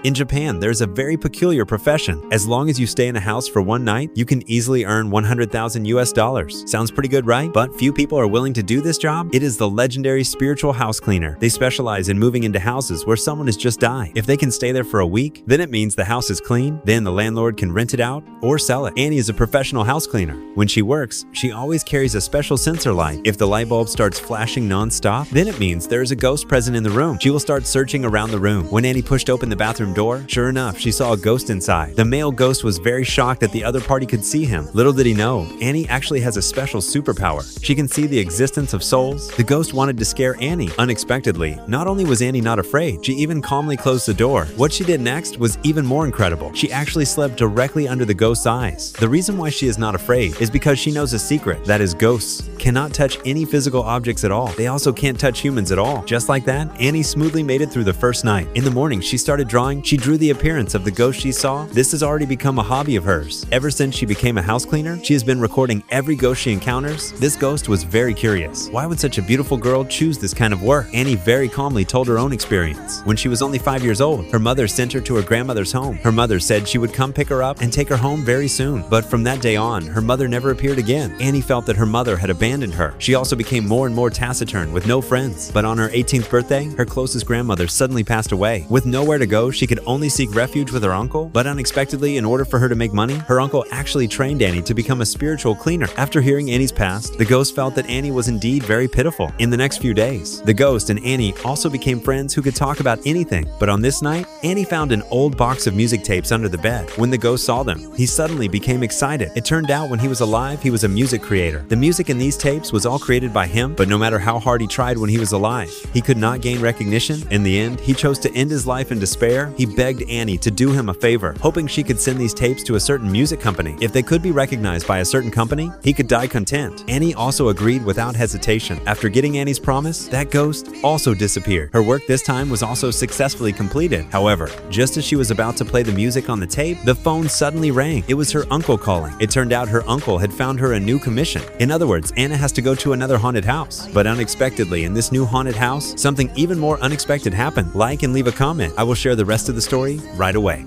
In Japan, there's a very peculiar profession. As long as you stay in a house for one night, you can easily earn 100,000 US dollars. Sounds pretty good, right? But few people are willing to do this job. It is the legendary spiritual house cleaner. They specialize in moving into houses where someone has just died. If they can stay there for a week, then it means the house is clean. Then the landlord can rent it out or sell it. Annie is a professional house cleaner. When she works, she always carries a special sensor light. If the light bulb starts flashing non-stop, then it means there is a ghost present in the room. She will start searching around the room. When Annie pushed open the bathroom door, sure enough, she saw a ghost inside. The male ghost was very shocked that the other party could see him. Little did he know, Annie actually has a special superpower. She can see the existence of souls. The ghost wanted to scare Annie. Unexpectedly, not only was Annie not afraid, she even calmly closed the door. What she did next was even more incredible. She actually slept directly under the ghost's eyes. The reason why she is not afraid is because she knows a secret, that is ghosts cannot touch any physical objects at all. They also can't touch humans at all. Just like that, Annie smoothly made it through the first night. In the morning, she started drawing. She drew the appearance of the ghost she saw. This has already become a hobby of hers. Ever since she became a house cleaner, she has been recording every ghost she encounters. This ghost was very curious. Why would such a beautiful girl choose this kind of work? Annie very calmly told her own experience. When she was only 5 years old, her mother sent her to her grandmother's home. Her mother said she would come pick her up and take her home very soon. But from that day on, her mother never appeared again. Annie felt that her mother had abandoned her. She also became more and more taciturn with no friends. But on her 18th birthday, her closest grandmother suddenly passed away. With nowhere to go, she could only seek refuge with her uncle. But unexpectedly, in order for her to make money, her uncle actually trained Annie to become a spiritual cleaner. After hearing Annie's past, the ghost felt that Annie was indeed very pitiful. In the next few days, the ghost and Annie also became friends who could talk about anything. But on this night, Annie found an old box of music tapes under the bed. When the ghost saw them, he suddenly became excited. It turned out when he was alive, he was a music creator. The music in these tapes was all created by him, but no matter how hard he tried when he was alive, he could not gain recognition. In the end, he chose to end his life in despair. He begged Annie to do him a favor, hoping she could send these tapes to a certain music company. If they could be recognized by a certain company, he could die content. Annie also agreed without hesitation. After getting Annie's promise, that ghost also disappeared. Her work this time was also successfully completed. However, just as she was about to play the music on the tape, the phone suddenly rang. It was her uncle calling. It turned out her uncle had found her a new commission. In other words, Anna has to go to another haunted house. But unexpectedly, in this new haunted house, something even more unexpected happened. Like and leave a comment. I will share the rest of the story right away.